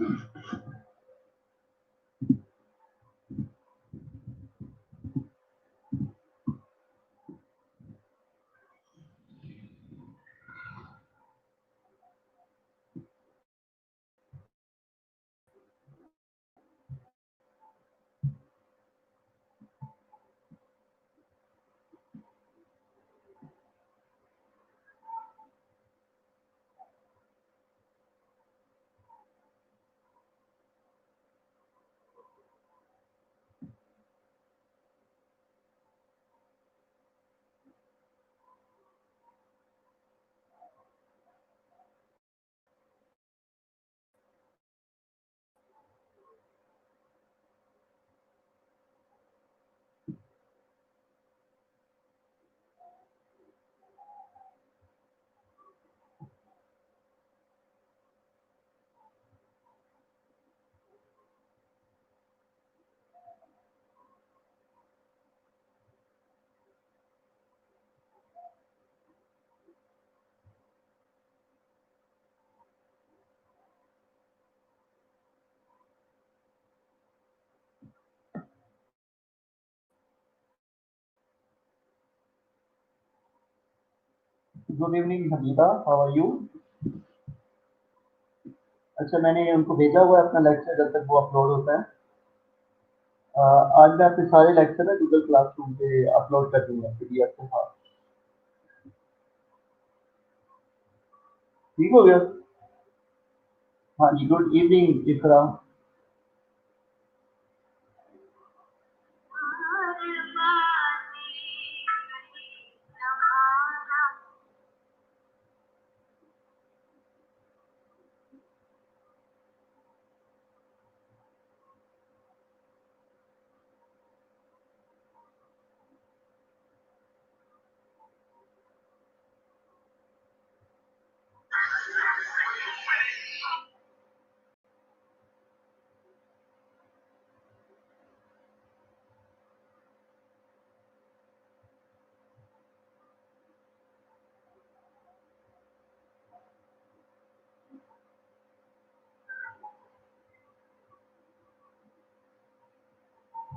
Good evening Habiba, how are you? अच्छा, मैंने उनको भेजा हुआ है अपना लेक्चर, जब तक वो अपलोड होता है। आज मैं अपने सारे लेक्चर ना गूगल क्लासरूम पे अपलोड कर दूंगा पीडीएफ के साथ। ठीक हो गया? हाँ जी, गुड इवनिंग इकरा।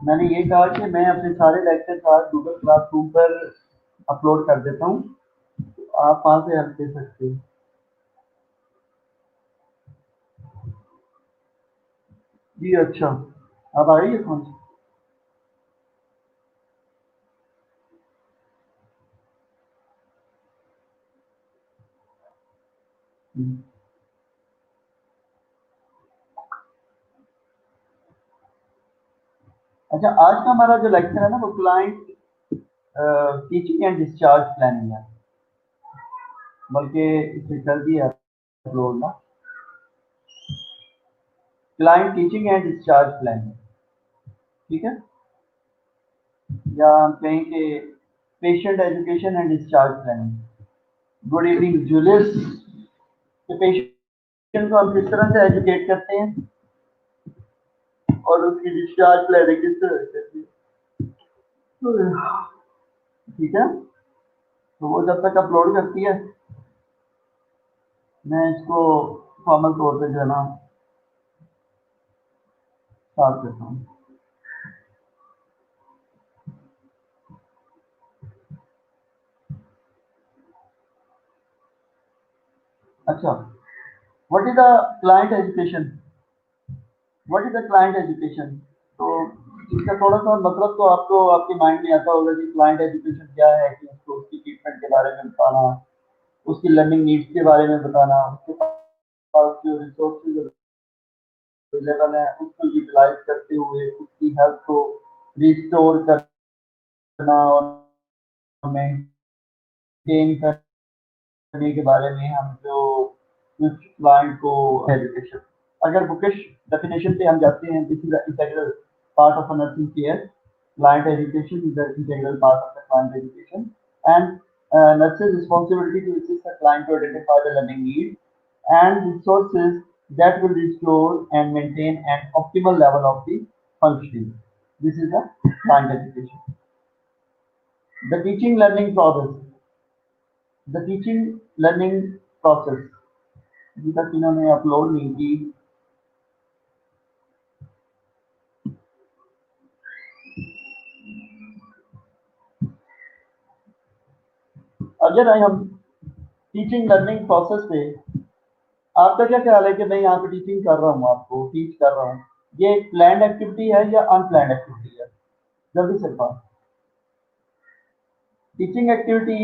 मैंने ये कहा कि मैं अपने सारे लेक्चर आज गूगल क्लासरूम पर अपलोड कर देता हूँ, तो आप वहाँ से हेल्प ले सकते हो। जी अच्छा, अब आ रही है समझ? हम्म। अच्छा, आज का हमारा जो लेक्चर है ना वो client teaching and discharge planning है, बल्कि इसे कर दिया अपलोड ना। Client teaching and discharge planning, ठीक है? या हम कहें कि patient education and discharge planning. Good evening Julius. कि पेशेंट को हम किस तरह से एजुकेट करते हैं और उसकी डिस्चार्ज प्लानिंग किस तरह से करते हैं, ठीक है? तो वो जब तक अपलोड करती है, मैं इसको फॉर्मल तौर पे जो है ना स्टार्ट करता हूँ। अच्छा, what is the client education? What is the client education? तो इसका थोड़ा सा मतलब तो आपको आपके माइंड में आता होगा कि क्लाइंट एजुकेशन क्या है, कि उसको उसकी ट्रीटमेंट के बारे में बताना, उसकी लर्निंग नीड्स के बारे में बताना, उसके पास जो रिसोर्सेज अवेलेबल है उसको यूटिलाइज करते हुए उसकी हेल्थ को रिस्टोर करना और मेंटेन करने के बारे में हम जो कुछ क्लाइंट को एजुकेशन। अगर बुकिश डेफिनेशन पे हम जाते हैं, this is integral part of nursing care. Client education is an integral part of the client education, and nurse's responsibility to assist the client to identify the learning needs and resources that will restore and maintain an optimal level of the functioning. This is the client education. The teaching learning process. The teaching learning process अभी तक इन्होंने upload नहीं की, अगर हम teaching learning process पे, आपका क्या ख्याल है कि मैं यहाँ पे टीचिंग कर रहा हूँ, आपको टीच कर रहा हूँ, ये एक प्लान्ड एक्टिविटी है या अनप्लान्ड एक्टिविटी है? जल्दी से बताओ। टीचिंग एक्टिविटी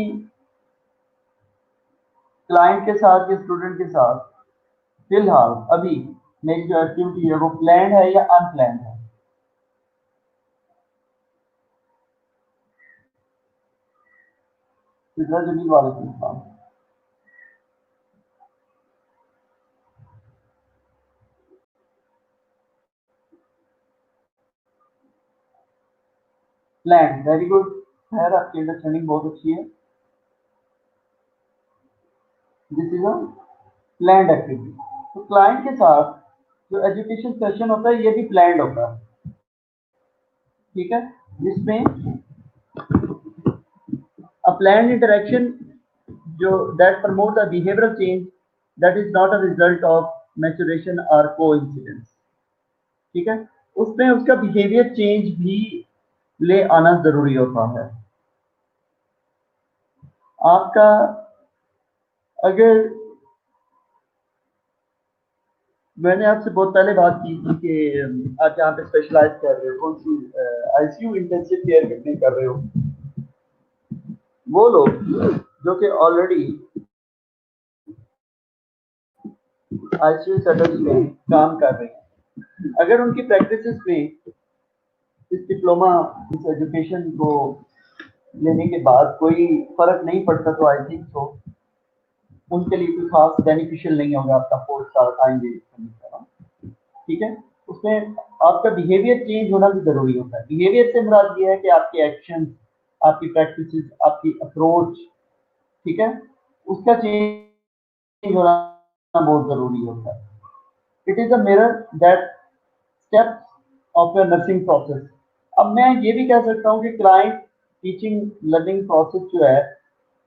क्लाइंट के साथ या स्टूडेंट के साथ फिलहाल अभी मेरी जो एक्टिविटी है वो प्लान्ड है या अनप्लान्ड है? सिद्रा जमील वालेकुम अस्सलाम। Planned, very good. खैर आपकी अंडरस्टैंडिंग बहुत अच्छी है। This is a planned activity. तो क्लाइंट के साथ जो एजुकेशन सेशन होता है ये भी प्लान्ड होता है, ठीक है, जिसमें a planned interaction जो that promote a behavioral change that is not a result of maturation or coincidence, ठीक है, उसमें उसका बिहेवियर चेंज भी ले आना जरूरी होता है। आपका अगर मैंने आपसे बहुत पहले बात की थी कि आप यहाँ पे स्पेशलाइज कर रहे हो, कौन सी आईसीयू इंटेंसिव केयर कितने कर रहे हो, वो लोग जो कि ऑलरेडी आईसीयू सेटअप में काम कर रहे हैं, अगर उनकी प्रैक्टिसेस में इस डिप्लोमा, इस एजुकेशन को लेने के बाद कोई फर्क नहीं पड़ता, तो आई थिंक तो उनके लिए कोई खास बेनिफिशियल नहीं होगा आपका 4 स्टार टाइम वेस्ट करने का, ठीक है। उसमें आपका बिहेवियर चेंज होना भी जरूरी होता है। बिहेवियर से मुराद ये है कि आपके एक्शन, आपकी प्रैक्टिसेस, आपकी अप्रोच, ठीक है, उसका चेंज होना बहुत जरूरी होता है। It is a mirror that steps of your nursing process. अब मैं ये भी कह सकता हूँ कि क्लाइंट टीचिंग लर्निंग प्रोसेस जो है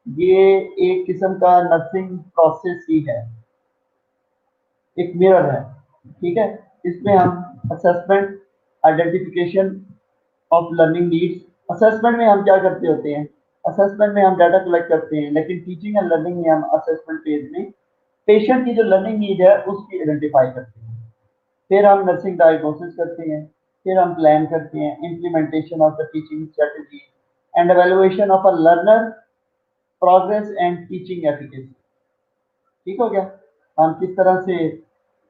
ये एक किस्म का नर्सिंग प्रोसेस ही है, एक मिरर है, ठीक है। इसमें हम assessment, identification of learning needs, assessment में हम क्या करते होते हैं, असेसमेंट में हम डाटा कलेक्ट करते हैं, लेकिन टीचिंग एंड लर्निंग में हम असेसमेंट फेज में पेशेंट की जो लर्निंग नीड है उसकी आइडेंटिफाई करते हैं, फिर हम नर्सिंग डायग्नोसिस करते हैं, फिर हम प्लान करते हैं implementation of the teaching strategy and evaluation of a learner progress and teaching efficacy. ठीक हो गया। हम किस तरह से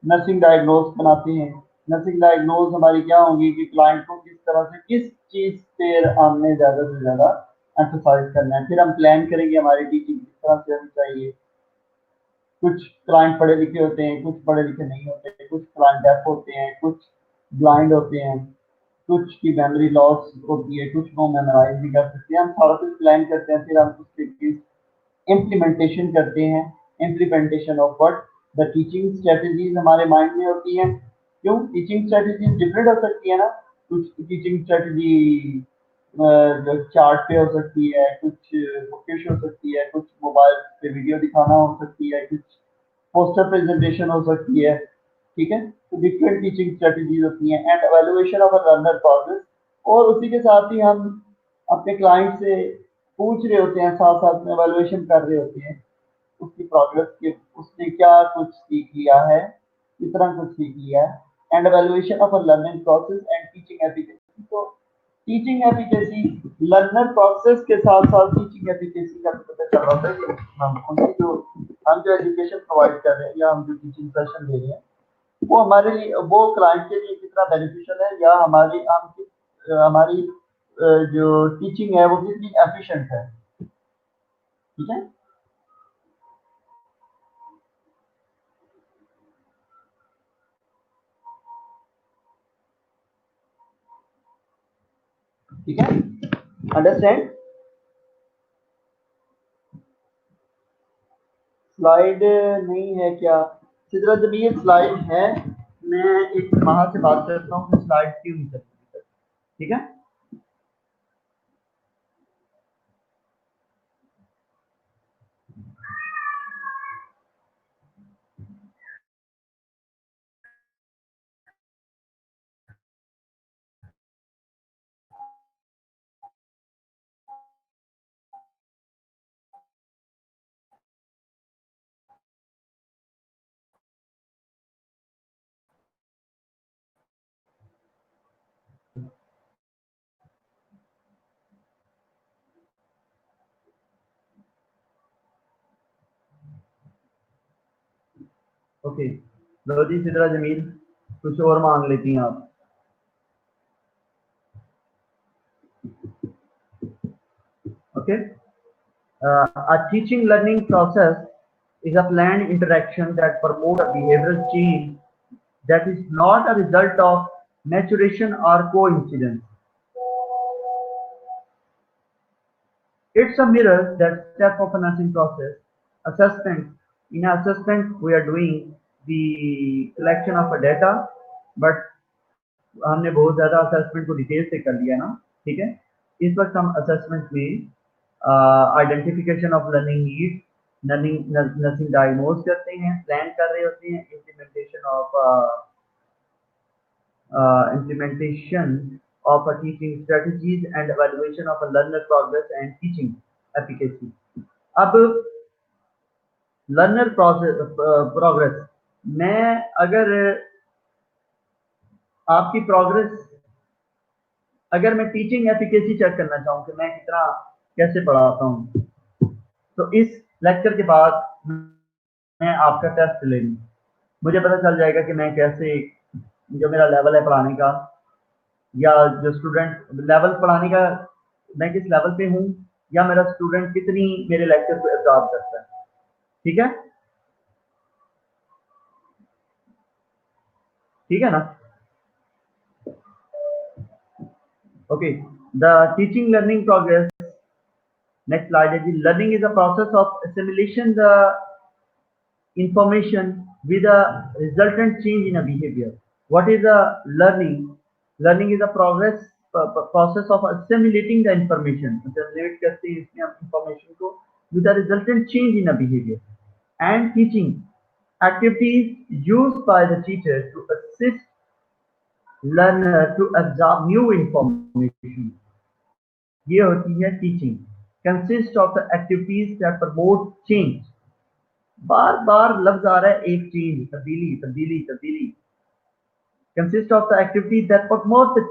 नर्सिंग डायग्नोज बनाते हैं, नर्सिंग डायग्नोज हमारी क्या होगी कि क्लाइंट को किस तरह से किस चीज पे हमने ज्यादा से ज्यादा एम्फोसाइज करना है, फिर हम प्लान करेंगे हमारी टीचिंग किस तरह से होनी चाहिए। कुछ क्लाइंट पढ़े लिखे होते हैं, कुछ पढ़े लिखे नहीं होते, कुछ क्लाइंट डेफ होते हैं, कुछ ब्लाइंड होते हैं, कुछ की मेमोरी लॉस होती है, कुछ को मेमोराइज नहीं कर सकते। हम सारा कुछ प्लान करते हैं, फिर हम उसके इम्प्लीमेंटेशन करते हैं। Implementation of what, the teaching strategies हमारे माइंड में होती हैं। क्यों टीचिंग स्ट्रेटजीज डिफरेंट हो सकती है ना, कुछ टीचिंग स्ट्रेटजी चार्ट पे हो सकती है, कुछ बुकिश हो सकती है, कुछ मोबाइल पे वीडियो दिखाना हो सकती है, कुछ पोस्टर प्रेजेंटेशन हो सकती है, ठीक है। तो डिफरेंट टीचिंग स्ट्रेटजीज होती हैं and evaluation of a learner progress. और उसी के साथ ही हम अपने क्लाइंट से पूछ रहे होते हैं, साथ साथ में एवेलुएशन कर रहे होते हैं उसकी प्रोग्रेस के, उसने क्या कुछ सीख लिया है, कितना कुछ सीख लिया है, and evaluation of a learning process and teaching efficacy. तो टीचिंग एफिकेसी, लर्नर प्रोसेस के साथ साथ टीचिंग एफिकेसी का भी पता चल रहा है कि हम जो एजुकेशन प्रोवाइड कर रहे हैं या हम जो टीचिंग सेशन दे रहे हैं वो हमारे लिए, वो क्लाइंट के लिए कितना बेनिफिशियल है, या हमारी जो टीचिंग है वो कितनी एफिशिएंट है, ठीक है। ठीक है, अंडरस्टैंड। स्लाइड नहीं है क्या? सिदरा जमील स्लाइड है, मैं एक वहां से बात करता हूँ कि स्लाइड क्यों नहीं चलती, ठीक है। ओके, लो जी सिद्रा जमील, कुछ और मांग लेती हैं आप। Okay, a teaching learning process is a planned interaction that promotes a behavioral change that is not a result of maturation or coincidence. It's a mirror that step of an assessing process. Assessment. In assessment, we are doing the collection of a data, but हमने बहुत ज़्यादा assessment को detail से कर लिया ना, ठीक है। इस वक्त हम असेसमेंट में identification of learning need, nursing diagnose करते हैं, प्लान कर रहे होते हैं, implementation of a teaching strategies and evaluation of a learner progress and teaching efficacy. अब लर्नर प्रोग्रेस, मैं अगर आपकी प्रोग्रेस, अगर मैं टीचिंग एफिकेसी चेक करना चाहूँ कि मैं कितना कैसे पढ़ाता हूँ, तो इस लेक्चर के बाद मैं आपका टेस्ट ले लूँ, मुझे पता चल जाएगा कि मैं कैसे, जो मेरा लेवल है पढ़ाने का, या जो स्टूडेंट लेवल पढ़ाने का, मैं किस लेवल पे हूँ, या मेरा स्टूडेंट कितनी मेरे लेक्चर को एब्जॉर्ब करता है, ठीक है, ठीक है ना। Okay, the teaching learning progress, next slide है जी। Learning is a process of assimilation the information with a resultant change in a behavior. What is a learning? Learning is a process of assimilating the information. Assimilate करते हैं इसमें हम information को with a resultant change in a behavior. And teaching activities used by the teacher to assist learner to absorb new information. ये होती है teaching. Consists of the activities that promote change. बार बार लफ्ज आ रहा है एक चेंज, तब्दीली तब्दीली तब्दीली। Consist of the activities that promote the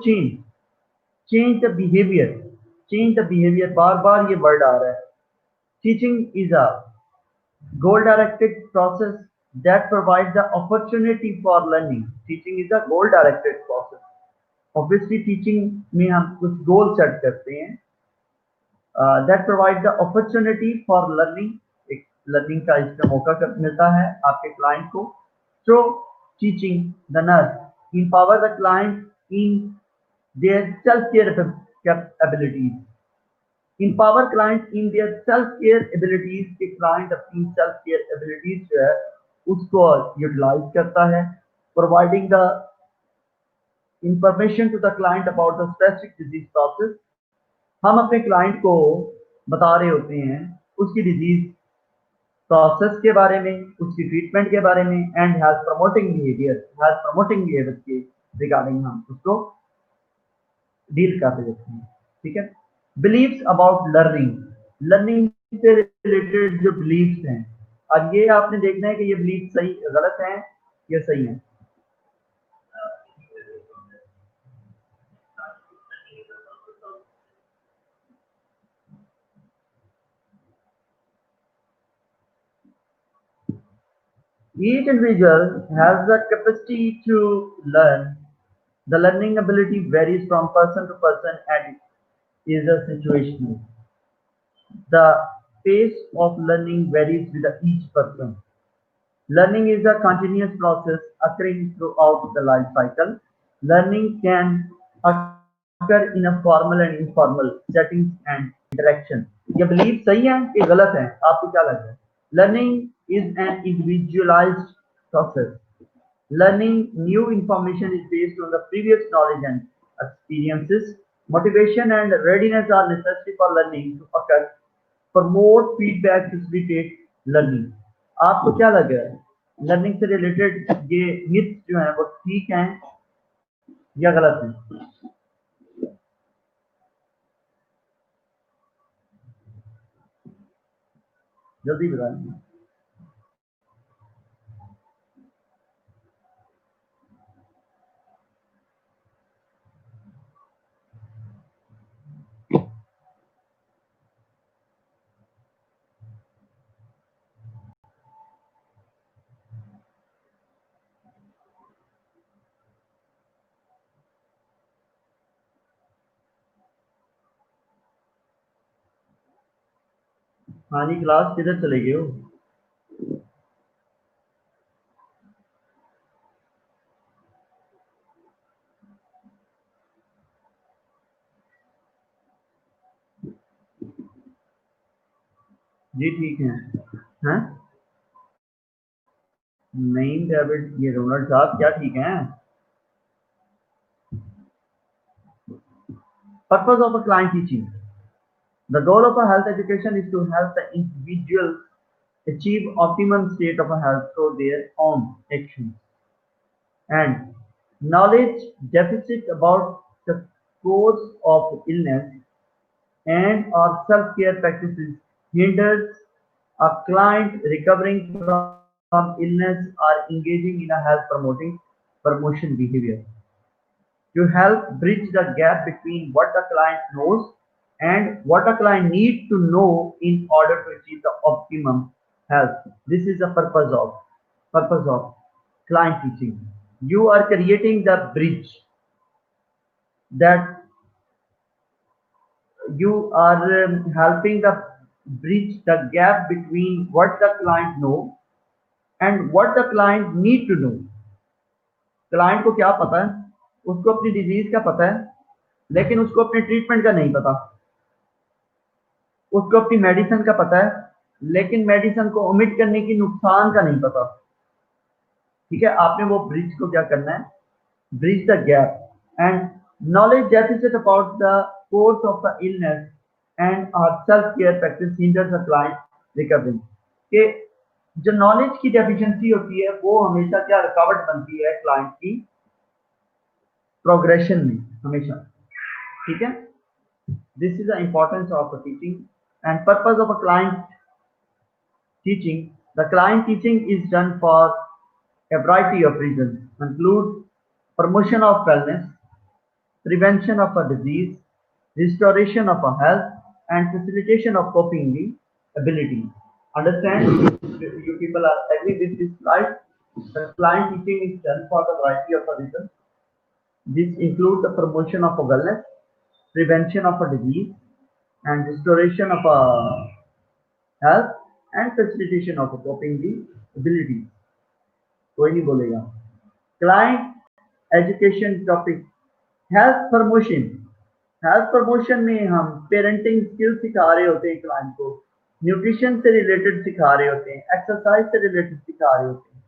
change the behavior, बार बार ये वर्ड आ रहा है। Teaching is a goal-directed process that provides the opportunity for learning. Teaching is a goal-directed process. Obviously, teaching में हम कुछ goal set करते हैं, that provides the opportunity for learning. एक learning का इसका मौका मिलता है आपके client को। So, teaching the nurse empower the client in their self-care abilities. Empower clients in their self-care abilities, कि client अपनी self-care abilities जो है उसको utilize करता है, providing the information to the client about the specific disease process. हम अपने client को बता रहे होते हैं उसकी disease process के बारे में, उसकी treatment के बारे में, and health promoting behavior के regarding हम उसको डील कर रहे होते हैं, ठीक है। बिलीव्स अबाउट लर्निंग से रिलेटेड जो बिलीव्स हैं, अब ये आपने देखना है कि ये बिलीव सही गलत हैं या सही हैं। Each individual has the capacity to learn. The learning ability varies from person to person and is a situational. The pace of learning varies with each person. Learning is a continuous process occurring throughout the life cycle. Learning can occur in a formal and informal settings and interaction. ये belief सही है कि गलत है? आपको क्या लगता है? Learning is an individualized process. Learning new information is based on the previous knowledge and experiences. Motivation and readiness are necessary for learning to occur. For more feedback facilitate learning. आपको क्या लग रहा है? लर्निंग से related ये myth जो है वो ठीक हैं या गलत हैं? जल्दी बताएं। हाँ जी, क्लास किधर चले गए हो? जी ठीक है। हैं? नहीं डेविड, ये रोनाल्ड साहब क्या ठीक हैं? Purpose of a client teaching. The goal of a health education is to help the individual achieve optimum state of health through their own actions. And knowledge deficit about the cause of illness and or self-care practices hinders a client recovering from illness or engaging in a health promotion behavior. To help bridge the gap between what the client knows and what a client needs to know in order to achieve the optimum health. This is the purpose of client teaching. You are creating the bridge that you are helping the bridge the gap between what the client know and what the client need to know. Client को क्या पता है, उसको अपनी disease का पता है, लेकिन उसको अपने ट्रीटमेंट का नहीं पता। उसको अपनी मेडिसिन का पता है, लेकिन मेडिसिन को ओमिट करने की नुकसान का नहीं पता। ठीक है, आपने वो ब्रिज को क्या करना है, bridge the gap and knowledge deficit about the course of the illness and our self care practice hinders the client recovering। कि जो नॉलेज की डेफिशिएंसी होती है वो हमेशा क्या रुकावट बनती है क्लाइंट की प्रोग्रेशन में हमेशा। ठीक है, this is the importance of teaching and purpose of a client teaching. The client teaching is done for a variety of reasons, include promotion of wellness, prevention of a disease, restoration of a health, and facilitation of coping the ability. Understand? You people are agree with this slide. The client teaching is done for the variety of reasons. This includes the promotion of a wellness, prevention of a disease, and restoration of a health, and facilitation of a coping the ability. कोई नहीं बोलेगा। Client education topic health promotion. Health promotion में हम parenting skill सिखा रहे होते हैं client को, न्यूट्रिशन से रिलेटेड सिखा रहे होते हैं, एक्सरसाइज से रिलेटेड सिखा रहे होते हैं,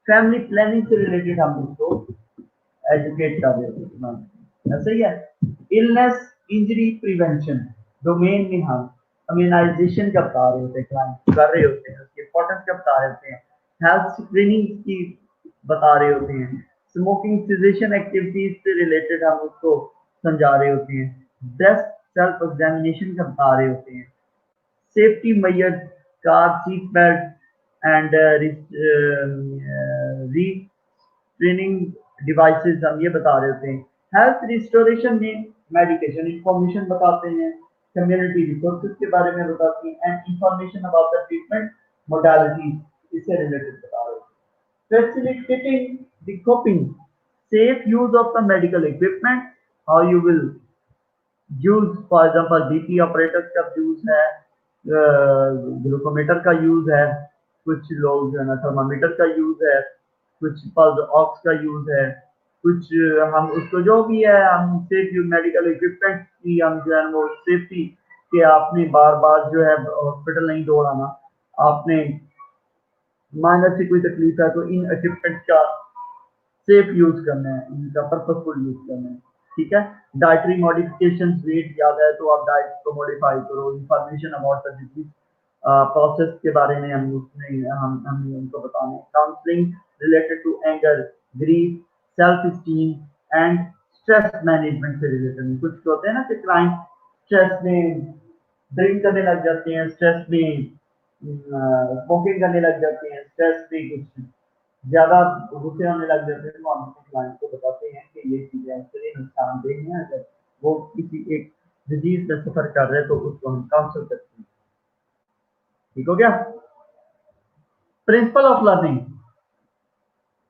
फैमिली प्लानिंग से रिलेटेड हम उसको एजुकेट कर रहे होते हैं। ऐसा ही है इलनेस इंजरी प्रिवेंशन डोमेन में हम इम्यूनाइजेशन का बता रहे होते हैं, क्लाइंट कर रहे होते हैं, उसकी इंपॉर्टेंस का बता रहे होते हैं, हेल्थ स्क्रीनिंग की बता रहे होते हैं, स्मोकिंग सेसेशन एक्टिविटीज से रिलेटेड हम उसको समझा रहे होते हैं, ब्रेस्ट सेल्फ एग्जामिनेशन का बता रहे होते हैं, safety measures, car seat belt and retraining devices हम ये बता रहे होते हैं। हेल्थ रिस्टोरेशन में मेडिकेशन इंफॉर्मेशन बताते हैं, कम्युनिटी रिसोर्सेज के बारे में बताते हैं and information about the treatment modalities इससे रिलेटेड बता रहे हैं। Facilitating the coping safe use of the medical equipment, how you will use, for example BP operators का यूज है, ग्लूकोमीटर का यूज है, कुछ लोग जो है ना थर्मामीटर का यूज है, कुछ पल्स ऑक्स का यूज है, कुछ हम उसको जो भी है हम सेफ मेडिकल इक्विपमेंट की हम जो है वो सेफ्टी के आपने बार बार जो है हॉस्पिटल नहीं दौड़ाना, आपने माइनर से कोई तकलीफ है तो इन इक्विपमेंट का सेफ यूज करना है, इनका पर्पसफुल यूज करना है। ठीक है, डाइटरी मॉडिफिकेशन, वेट ज्यादा है तो आप डाइट को मॉडिफाई करो, information about the disease process के बारे में हम उसमें हम उनको बताना है। Counselling related to anger, grief, self esteem and stress management से रिलेटेड। कुछ होते हैं ना कि क्लाइंट स्ट्रेस में ड्रिंक करने लग जाते हैं, स्ट्रेस में स्मोकिंग करने लग जाते हैं, स्ट्रेस में कुछ ज्यादा गुस्से होने लग जाते हैं, तो हम अपने क्लाइंट को बताते हैं कि ये चीजें एक्चुअली नुकसानदेह हैं, अगर वो किसी एक डिजीज से सफर कर रहे हैं तो उसको हम काउंसल करते हैं। ठीक हो गया। प्रिंसिपल ऑफ लर्निंग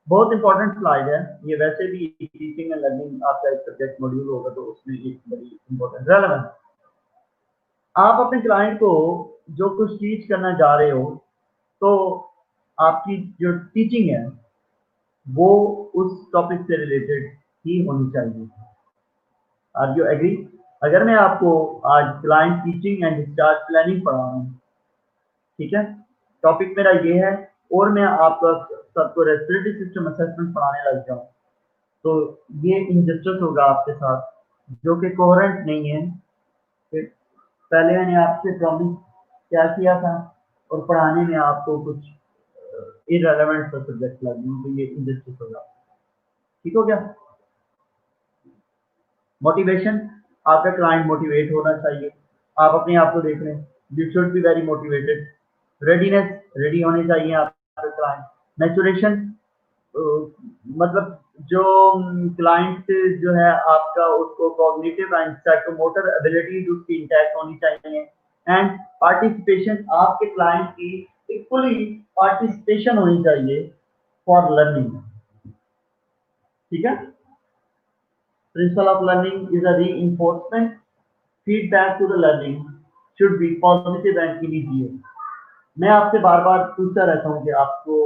बहुत इंपॉर्टेंट स्लाइड है ये, वैसे भी टीचिंग एंड लर्निंग आपका एक सब्जेक्ट मॉड्यूल होगा तो उसमें एक बड़ी इंपॉर्टेंट रेलेवेंट। आप अपने क्लाइंट को जो कुछ टीच करना जा रहे हो, तो आपकी जो टीचिंग है वो उस टॉपिक से रिलेटेड ही होनी चाहिए। Are you agree? अगर मैं आपको आज client teaching and discharge planning पढ़ा हूँ, ठीक है, टॉपिक मेरा ये है, और मैं आपका सबको रेस्पिरेटरी सिस्टम असेसमेंट पढ़ाने लग जाऊँ, तो ये इनजस्टिस होगा आपके साथ, जो कि कोहेरेंट नहीं है। पहले मैंने आपसे प्रॉमिस क्या किया था, और पढ़ाने में आपको कुछ इररेलेवेंट सा सब्जेक्ट लग गया, तो ये इनजस्टिस होगा। ठीक हो गया? मोटिवेशन, आपका क्लाइंट मोटिवेट होना चाहिए। आप अपने आप को देख रहे हैं, you should be very motivated. Readiness, ready होने चाहिए आपके क्लाइंट। मैचुरेशन, मतलब जो क्लाइंट जो है आपका, उसको कॉग्निटिव एंड साइकोमोटर एबिलिटीज उसकी इंटैक्ट होनी चाहिए। एंड पार्टिसिपेशन, आपके क्लाइंट की इक्वली पार्टिसिपेशन होनी चाहिए फॉर लर्निंग। ठीक है? Principle of learning is a reinforcement. Feedback to the learning should be positive and immediate. मैं आपसे बार-बार पूछता रहता हूँ कि आपको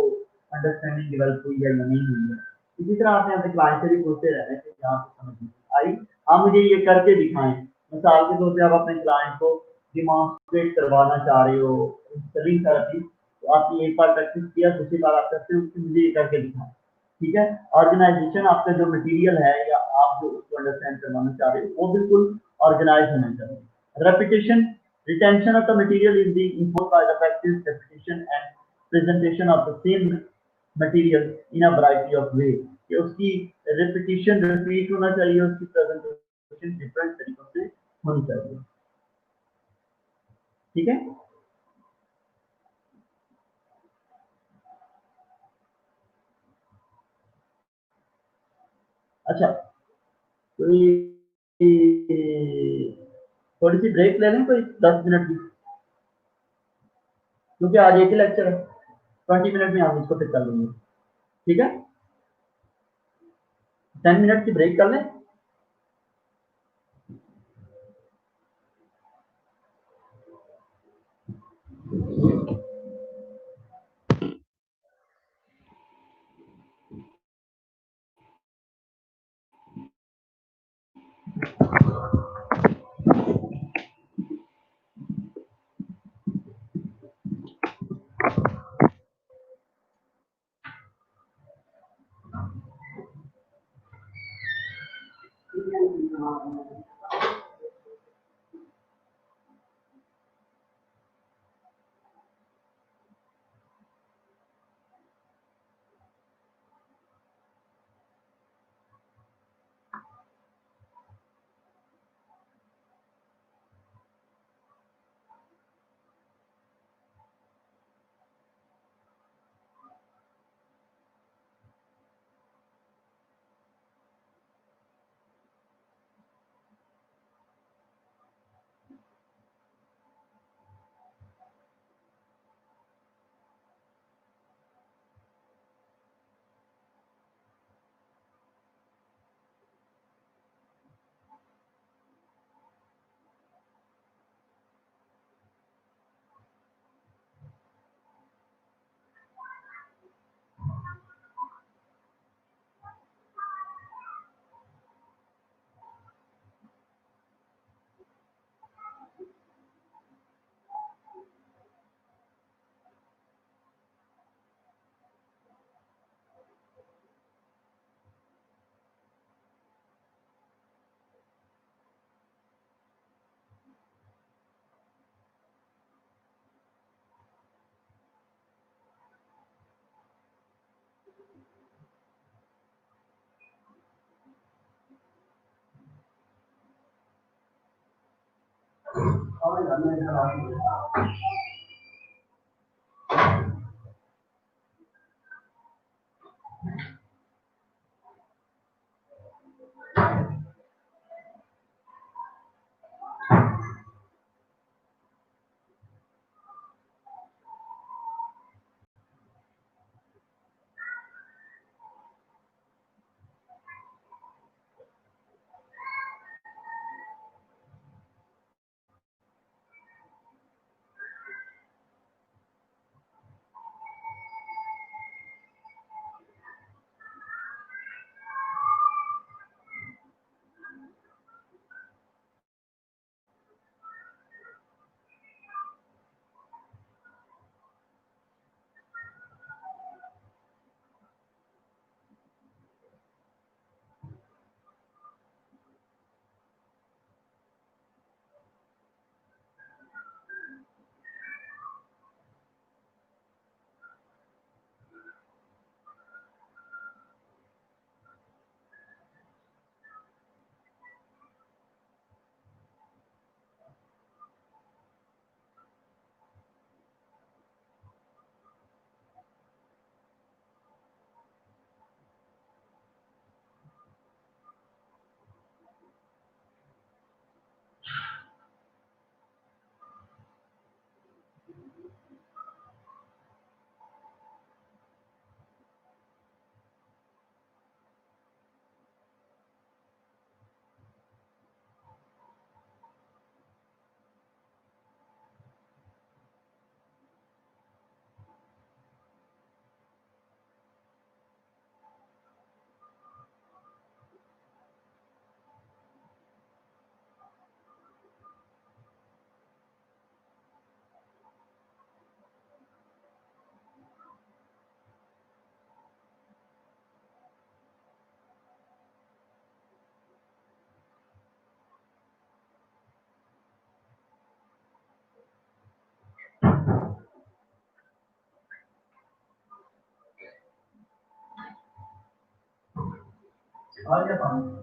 अंडरस्टैंडिंग डेवलप हुई है या नहीं हुई है। इसी तरह आपने अपने क्लाइंट से भी पूछते रहना है कि आपको समझ नहीं आई, आप मुझे ये करके दिखाएँ। मिसाल के तौर पे आप अपने क्लाइंट को डेमोंस्ट्रेट करवाना चाह रहे हो सेलिंग थेरेपी, तो आपने एक बार प्रैक्टिस किया, दूसरी बार आप करते हो कि मुझे ये करके दिखाएँ। ठीक है? ऑर्गेनाइजेशन, आपका जो मटेरियल है या आप जो उसको अंडरस्टैंड करवाना चाह रहे हो, वो बिल्कुल ऑर्गेनाइज होना चाहिए। Repetition, retention of the material is being enforced by the practice, repetition and presentation of the same material in a variety of ways। कि उसकी repetition repeat होना चाहिए, उसकी presentation different तरीकों से होनी चाहिए। ठीक है? अच्छा, कोई थोड़ी सी ब्रेक ले लें, कोई 10 मिनट की, क्योंकि आज एक ही लेक्चर है, 20 मिनट में हम इसको फिर कर लेंगे। ठीक है? 10 मिनट की ब्रेक कर लें। आ गया पानी।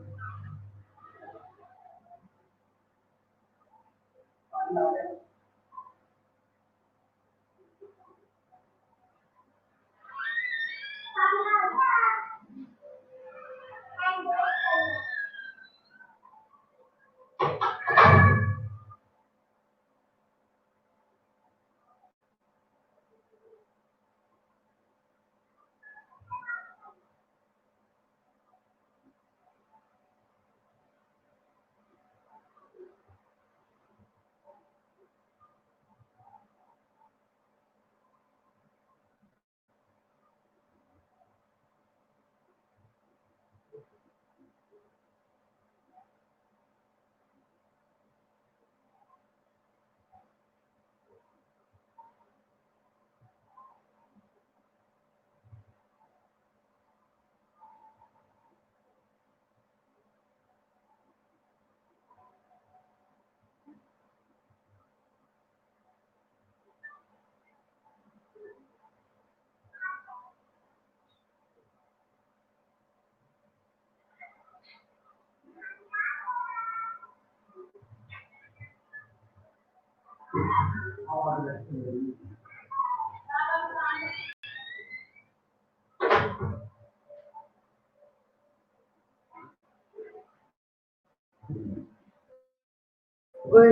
ओए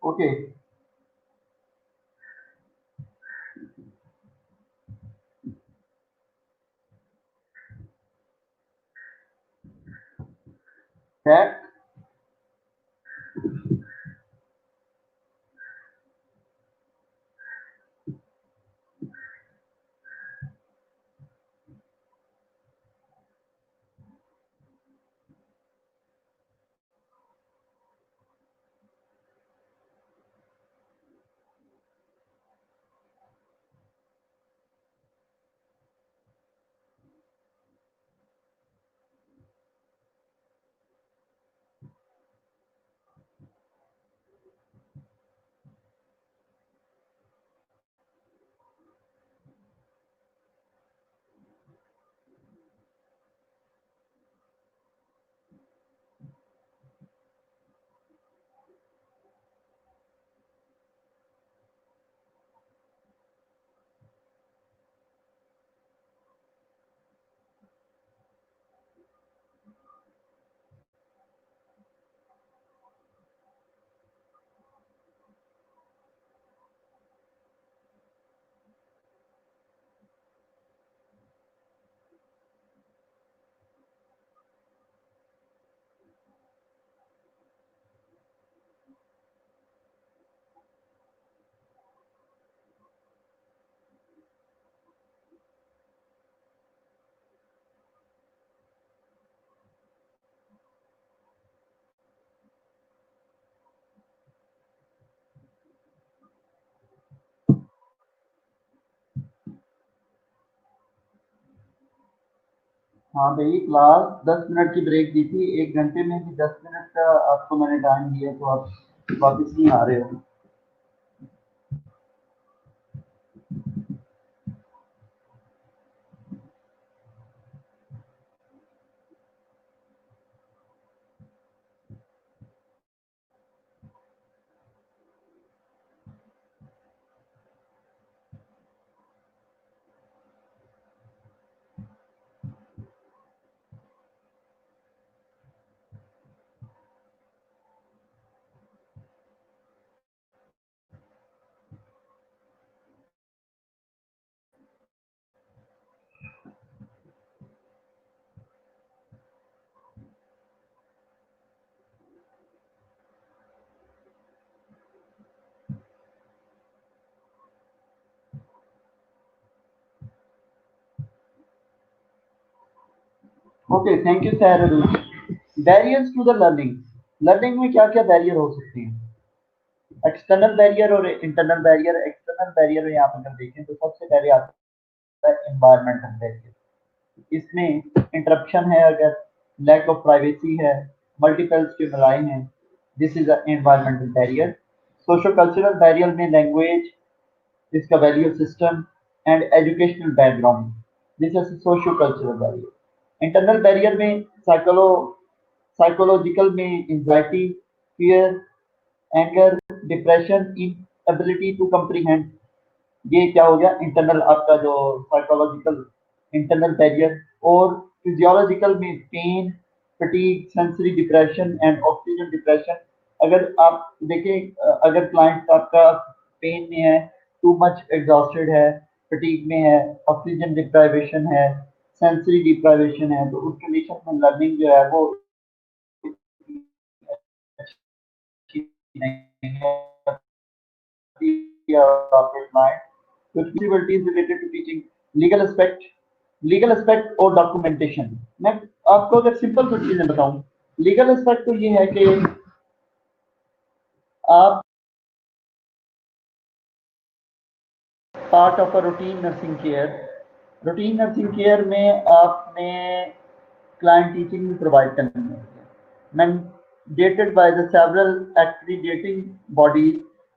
ओके back. हाँ भाई, क्लास 10 मिनट की ब्रेक दी थी। 1 घंटे में भी 10 मिनट का आपको मैंने टाइम दिया, तो आप वापस नहीं आ रहे हो। Okay, thank you sir. Barriers to the learning. Learning में क्या क्या बैरियर हो सकते हैं? एक्सटर्नल बैरियर और इंटरनल बैरियर। एक्सटर्नल बैरियर में आप अगर देखें तो सबसे पहले आता है एनवायरमेंटल बैरियर। इसमें इंटरप्शन है, अगर लैक ऑफ प्राइवेसी है, मल्टीपल स्टिमुलाई हैं, this is a environmental barrier. Socio cultural barrier में लैंग्वेज, इसका value system and educational background, this is socio cultural barrier. Internal barrier में साइकोलॉजिकल में anxiety, fear, anger, depression, inability to comprehend, ये क्या हो गया internal आपका जो साइकोलॉजिकल इंटरनल बैरियर। और फिजियोलॉजिकल में pain, fatigue, sensory depression and oxygen depression. अगर आप देखें, अगर क्लाइंट आपका पेन में है, टू मच एग्जॉस्टेड है, फटीग में है, ऑक्सीजन डिप्राइवेशन है, सेंसरी डिप्राइवेशन है, तो उस कंडीशन में लर्निंग जो है वो अच्छी नहीं है। आपके क्लाइंट कुछ difficulties related to teaching, legal aspect, legal aspect और डॉक्यूमेंटेशन। मैं आपको अगर सिंपल कुछ चीजें बताऊं, लीगल एस्पेक्ट तो ये है कि आप part of a routine nursing care में आपने क्लाइंट टीचिंग भी प्रोवाइड करनी है। Mandated by the several accrediting bodies,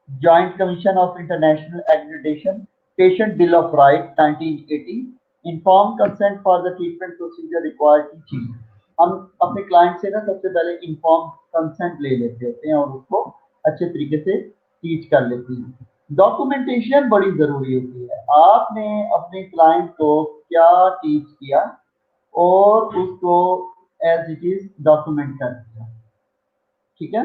Joint Commission of International Accreditation, Patient Bill of Rights 1980, informed consent for the treatment procedure required teaching। हम अपने client से ना सबसे पहले इन्फॉर्म कंसेंट ले लेते होते हैं और उसको अच्छे तरीके से टीच कर लेते हैं। डॉक्यूमेंटेशन बड़ी जरूरी होती है। आपने अपने क्लाइंट को क्या टीच किया और उसको एज इट इज डॉक्यूमेंट कर दिया, ठीक है।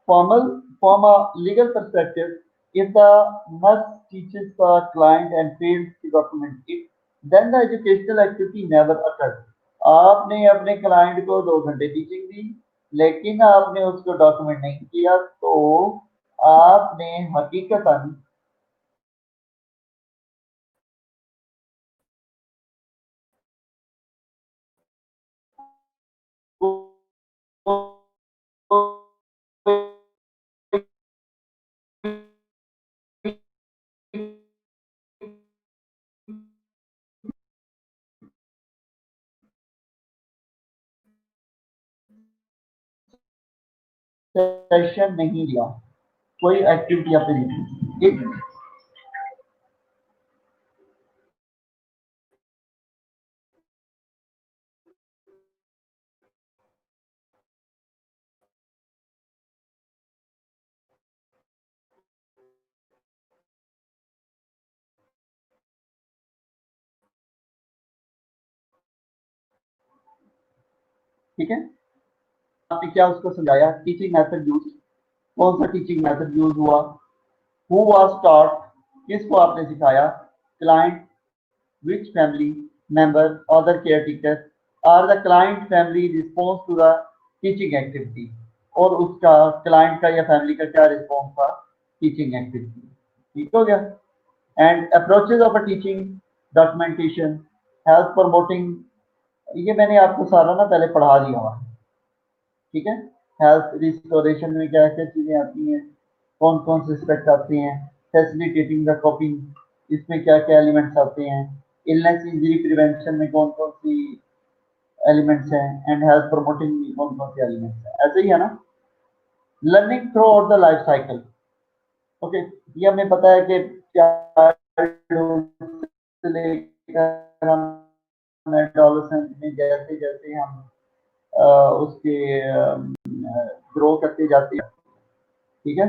Formal from a legal perspective, if the nurse teaches the client and fails to document it, then the educational activity never occurs। आपने अपने क्लाइंट को 2 घंटे टीचिंग दी, लेकिन आपने उसको डॉक्यूमेंट नहीं किया तो आपने हकीकतन सेशन नहीं लिया, कोई एक्टिविटी आपने नहीं की। एक ठीक है, आपने क्या उसको समझाया, टीचिंग मेथड यूज, कौन सा टीचिंग मेथड यूज हुआ, हु वाज टॉट, किसको आपने सिखाया, client, which family member or the caretaker or the client family response to the teaching activity, और उसका क्लाइंट का या फैमिली का क्या रिस्पॉन्स था टीचिंग एक्टिविटी। ठीक हो गया। And approaches of a teaching, documentation, health promoting, ये मैंने आपको सारा ना पहले पढ़ा दिया हुआ है। ठीक है, हेल्थ रिस्टोरेशन में क्या क्या चीजें आती हैं, कौन कौन से एस्पेक्ट आते हैं, फैसिलिटेटिंग द कॉपिंग, इसमें क्या क्या एलिमेंट्स आते हैं, इलनेस इंजरी प्रिवेंशन में कौन कौन सी एलिमेंट्स हैं, एंड हेल्थ प्रमोटिंग में कौन कौन से एलिमेंट्स हैं, ऐसे ही है ना। Learning through out the life cycle, okay, ये हमें पता है कि चाइल्डहुड से लेकर हम एडोलेसेंस में जैसे जैसे हम उसके ग्रो करते जाते हैं। ठीक है,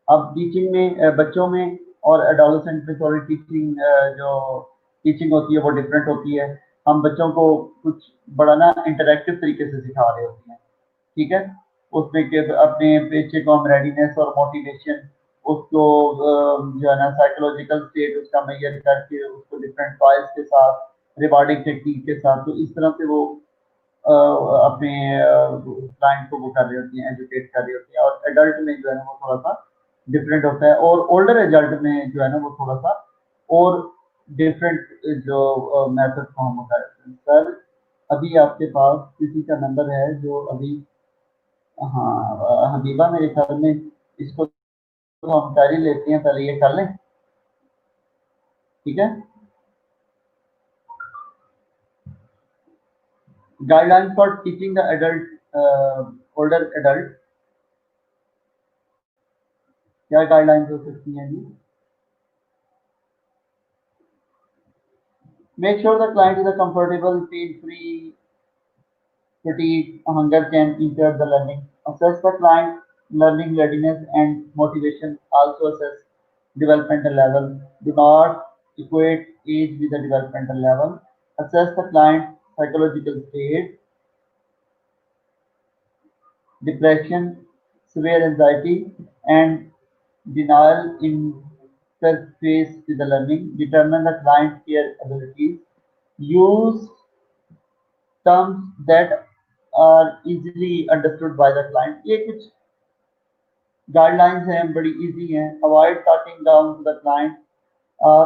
अब टीचिंग में बच्चों में और एडोलेसेंट में थोड़ी टीचिंग जो टीचिंग होती है वो डिफरेंट होती है। हम बच्चों को कुछ बड़ा ना इंटरेक्टिव तरीके से सिखा रहे होते हैं। ठीक है, उसमें के अपने बच्चे को हम रेडीनेस और मोटिवेशन, उसको जो है ना साइकोलॉजिकल स्टेट उसका मेजर करके उसको डिफरेंट टॉयज के साथ, रिवार्डिंग टेक्निक के साथ, तो इस तरह से वो अपने क्लाइंट को वो कर रही होती हैं, एजुकेट कर रही होती हैं। और एडल्ट में जो है ना वो थोड़ा सा डिफरेंट होता है, और ओल्डर एडल्ट में जो है ना वो थोड़ा सा और डिफरेंट जो मेथड को हम करते हैं। सर अभी आपके पास किसी का नंबर है जो अभी, हाँ हबीबा, मेरे ख्याल में इसको तो हम कर ही लेते हैं, पहले ये कर लें। ठीक है, guideline for teaching the adult, older adult, क्या गाइडलाइंस हो सकती हैं जी। Make sure the client is a comfortable, pain-free, fatigue, hunger can impair the learning. Assess the client learning readiness and motivation. Also assess developmental level. Do not equate age with the developmental level. Assess the client psychological state, depression, severe anxiety, and denial interface with the learning. Determine the client care abilities. Use terms that are easily understood by the client. ये कुछ guidelines हैं, बड़ी easy हैं। Avoid talking down to the client और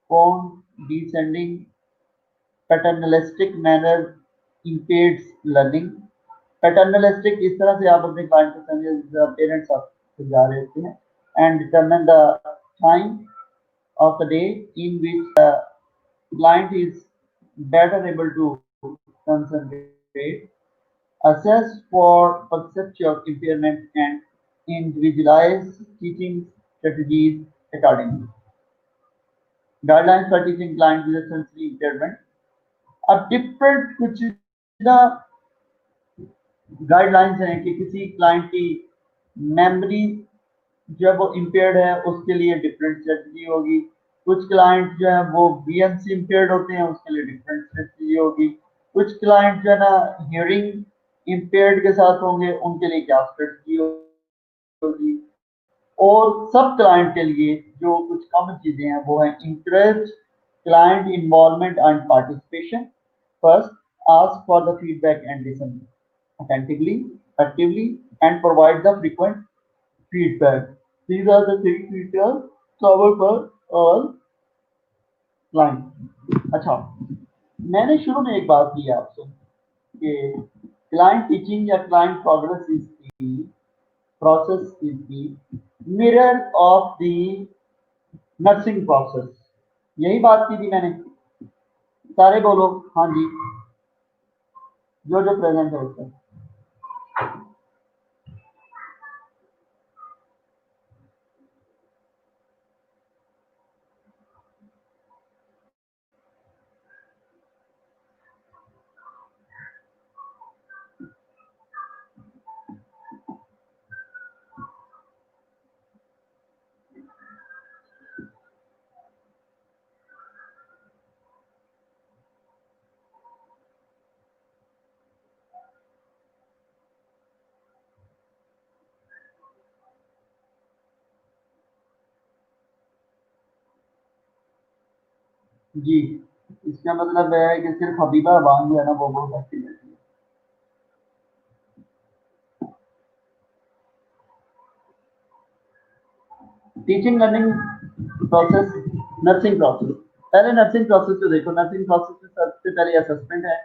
condescending paternalistic manner impedes learning। Paternalistic इस तरह से आप अपने क्लाइंट को समझे पेरेंट्स आप समझा रहे होते हैं। And determine the time of the day in which the client is better able to concentrate, assess for perceptual impairment, and individualize teaching strategies accordingly. Guidelines for teaching clients with a sensory impairment. अब different कुछ ना guidelines हैं कि किसी client की memory जब वो impaired है उसके लिए डिफरेंट स्ट्रेटजी होगी। कुछ क्लाइंट जो है वो बीएनसी इम्पेयर्ड होते हैं, उसके लिए डिफरेंट स्ट्रेटजी होगी। कुछ क्लाइंट जो है ना हियरिंग इम्पेयर्ड के साथ होंगे, उनके लिए क्या स्ट्रेटजी होगी। और सब क्लाइंट के लिए जो कुछ कॉमन चीजें हैं वो है interest, client involvement and participation first, ask for the feedback and listen attentively, actively, and provide the frequent feedback. These are the things which are covered for all client. अच्छा, मैंने शुरू में एक बात की आपसे कि client teaching या client progress is the process is the mirror of the nursing process. यही बात की थी मैंने. सारे बोलो हाँ जी, जो जो प्रेजेंट है उसका. जी, इसका मतलब है कि सिर्फ हबीबा बांग है ना, वो बहुत अच्छी लगती है. Teaching learning process, nursing process. पहले नर्सिंग प्रोसेस को देखो. नर्सिंग प्रोसेस में सबसे पहले असेसमेंट है,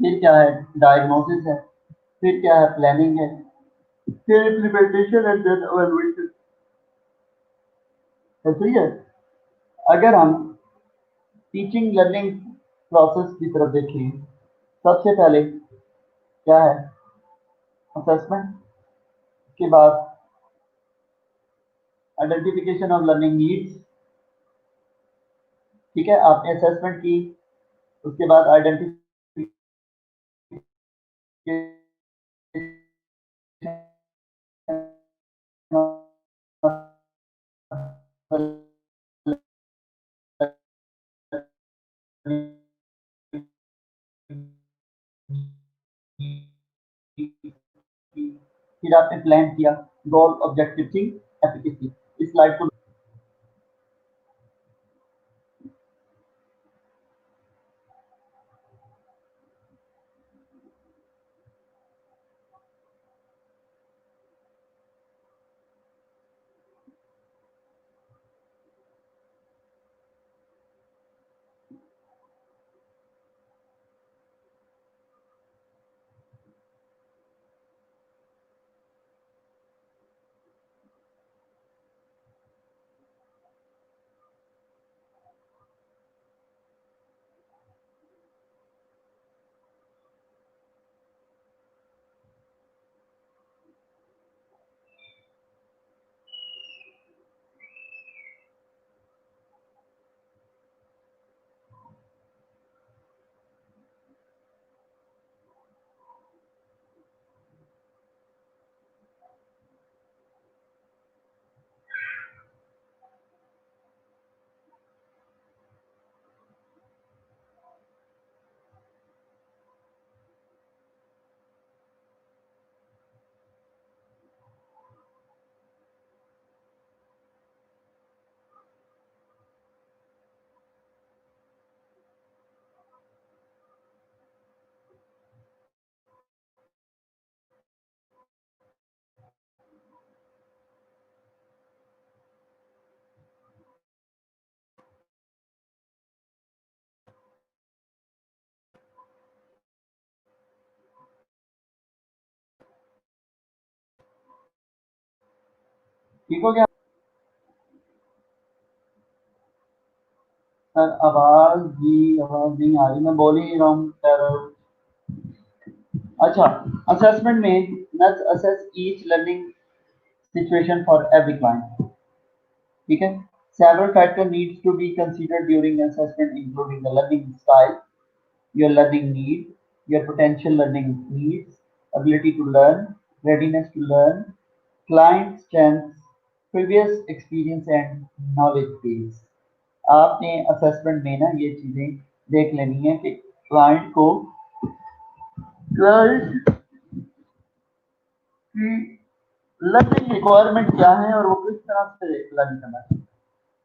फिर क्या है डायग्नोसिस है, फिर क्या है प्लानिंग है, फिर इम्प्लीमेंटेशन एंड देन इवैल्यूएशन. ऐसे ही है. अगर हम टीचिंग लर्निंग प्रोसेस की तरफ देखें, सबसे पहले क्या है असेसमेंट के बाद आइडेंटिफिकेशन ऑफ लर्निंग नीड्स. ठीक है, आपने असेसमेंट की, उसके बाद आइडेंटिफिकेशन फिर आपने प्लान किया, गोल ऑब्जेक्टिव थी, एफिकेसी. इस स्लाइड को ठीक हो गया. सर आवाज जी, आवाज नहीं आ रही, मैं बोल ही रहा हूँ सर. अच्छा, असेसमेंट में let's assess each learning situation for every client. ठीक है. Several factors needs to be considered during assessment, including the learning style, your learning need, your potential learning needs, ability to learn, readiness to learn, client strengths, previous experience and knowledge base. आपने assessment में ना ये चीजें देख लेनी है कि client की लर्निंग रिक्वायरमेंट क्या है और वो किस तरह से लर्न करना है.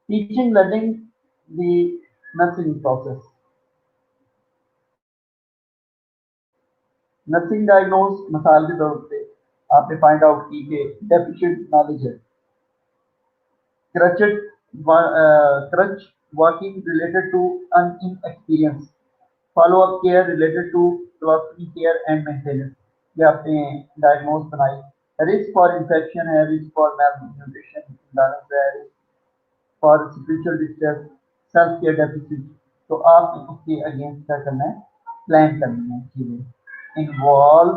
Teaching learning the nursing process. Nursing diagnose मिसाल के तौर पे आपने फाइंड आउट की कि डेफिशिएंट नॉलेज है, crutched crutch walking related to an inexperience, follow-up care related to colostomy care and maintenance, ये आपने डायग्नोज बनाई। रिस्क फॉर इन्फेक्शन है, रिस्क फॉर malnutrition imbalance है, risk for spiritual distress, self care deficit, तो आपने उसके against क्या करना है, प्लान करनी है चीजें। Involve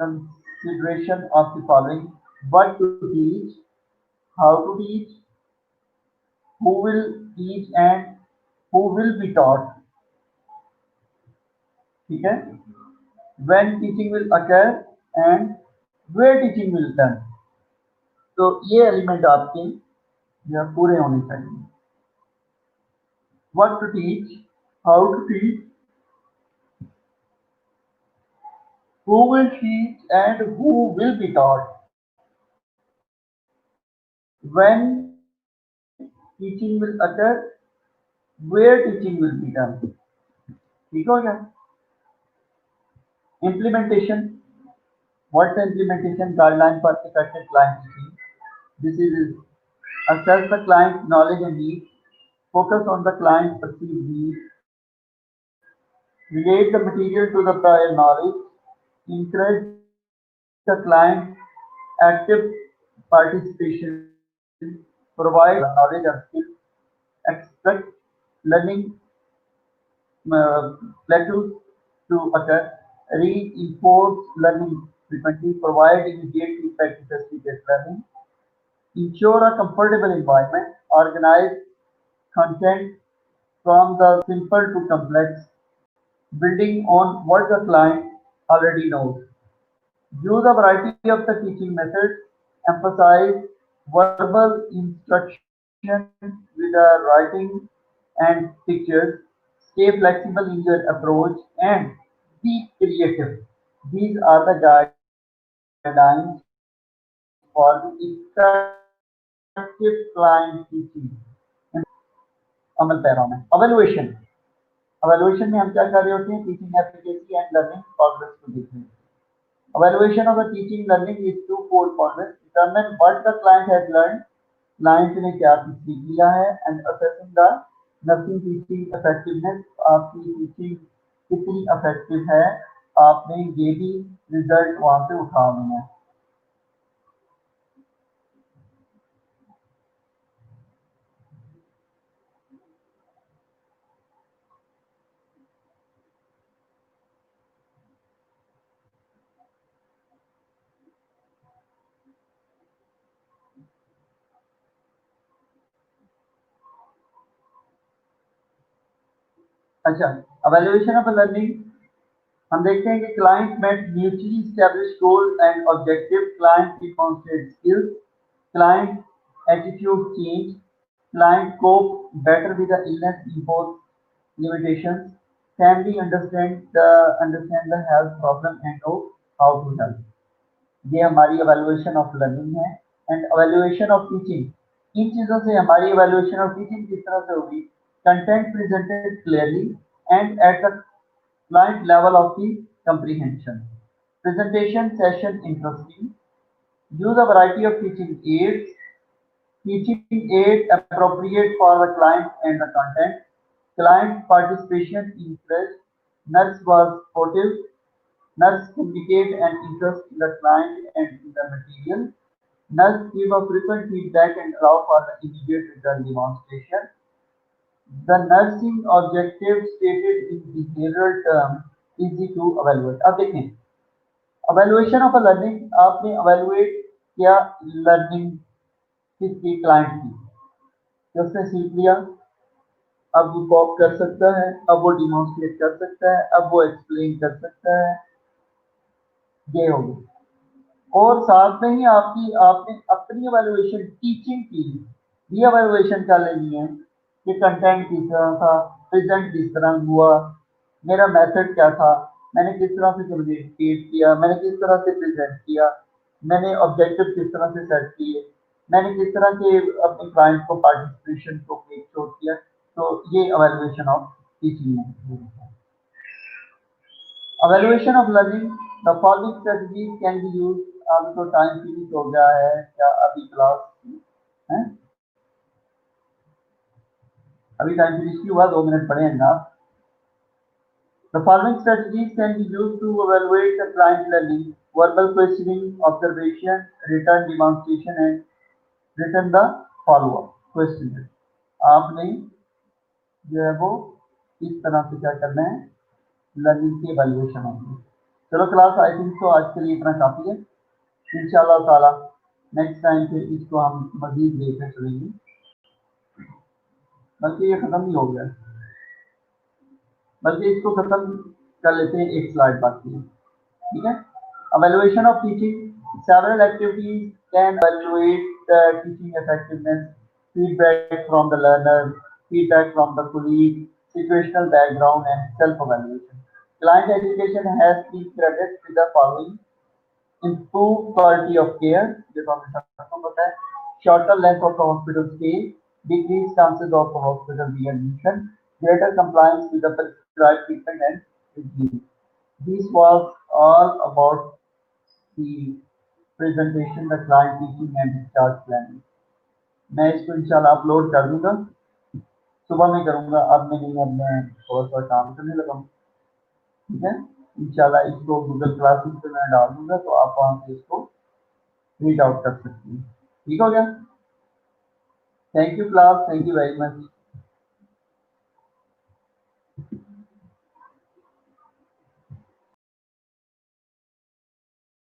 consideration of the following: what to teach, how to teach, who will teach and who will be taught, ठीक है, when teaching will occur and where teaching will done। तो ये एलिमेंट आपके जो पूरे होने चाहिए। what to teach, how to teach, who will teach and who will be taught, when teaching will occur, where teaching will be done। ठीक हो गया। implementation, what's the implementation guideline for effective client teaching? This is assess the client's knowledge and needs, focus on the client's perceived needs, relate the material to the prior knowledge, encourage the client's active participation, provide knowledge and skills, expect learning plateaus to occur, reinforce learning frequently, provide immediate feedback to facilitate learning, ensure a comfortable environment, organize content from the simple to complex, building on what the client already knows. Use a variety of the teaching methods, emphasize verbal instruction with writing and pictures, stay flexible in your approach, and be creative. These are the guidelines for the effective client teaching। Amal para में evaluation, evaluation में हम क्या कर रहे होते हैं, teaching efficiency and learning progress को देख रहे हैं। Evaluation of the teaching learning is twofold process: determine what the client has learned, client ने क्या सीख लिया है, and assessing the nursing teaching effectiveness, आपकी teaching कितनी effective है, आपने ये भी रिजल्ट वहां से उठाना है। अच्छा, evaluation of learning हम देखते हैं कि client met mutually established goals and objectives, client demonstrated skills, client attitude change, client cope better with the illness imposed limitations, family understand the health problem and know how to help। ये हमारी evaluation of learning है। and evaluation of teaching, इन चीजों से हमारी evaluation of teaching किस तरह से होगी, content presented clearly and at the client level of the comprehension, presentation session interesting, use a variety of teaching aids, teaching aid appropriate for the client and the content, client participation encouraged, nurse was supportive, nurse communicate and interest in the client and in the material, nurse give a frequent feedback and allow for the immediate result demonstration, the nursing objective stated in behavioral terms easy to evaluate। अब देखें evaluation of a learning, आपने evaluate किया learning किसकी, client की, कि उसने सीख लिया, अब वो कॉप कर सकता है, अब वो डिमॉन्स्ट्रेट कर सकता है, अब वो एक्सप्लेन कर सकता है, ये हो गया। और साथ में ही आपने अपनी evaluation टीचिंग की भी evaluation कर लेनी है कि कंटेंट किस तरह था, प्रेजेंट किस तरह हुआ, मेरा मेथड क्या था, मैंने किस तरह से कम्युनिकेट किया, मैंने किस तरह से प्रेजेंट किया, मैंने ऑब्जेक्टिव किस तरह से सेट किए, मैंने किस तरह के अपने क्लाइंट को पार्टिसिपेशन को मेक श्योर किया। तो ये evaluation ऑफ टीचिंग है। evaluation of learning, the following strategies can be used. अभी तो टाइम फिनिश हो गया है क्या अभी क्लास है? अभी टाइम फिनिश की हुआ 2 मिनट पड़े हैं ना. The following strategies can be used to evaluate the client learning: verbal questioning, observation, written demonstration, and written the follow-up question. आपने जो है वो इस तरह से क्या करना है, लर्निंग की evaluation होगी. चलो क्लास, आई थिंक तो आज के लिए इतना काफी है. इंशाल्लाह ताला नेक्स्ट टाइम पे इसको हम मजीद देखकर चलेंगे. बल्कि ये खत्म ही हो गया, बल्कि इसको खत्म कर लेते हैं एक स्लाइड बाकी है. ठीक है. Evaluation of teaching. Several activities can evaluate the teaching effectiveness: feedback from the learner, feedback from the colleague, situational background, and self-evaluation. Client education has been credited with the following: improve quality of care, जो तो हमें सबको पता है, shorter length of the hospital stay, decreased chances of hospital readmission, greater compliance with the prescribed treatment and disease. This was all about the presentation, the client teaching and discharge planning. मैं इसको इंशाल्लाह upload कर दूंगा, सुबह में करूंगा. अब मैं नहीं, अब मैं थोड़ा सा काम करने लगा हूँ. ठीक है. इंशाल्लाह इसको गूगल क्लासेस पे मैं डाल दूंगा, तो आप वहां से इसको रीड आउट कर सकते हैं. ठीक हो गया. Thank you class, thank you very much.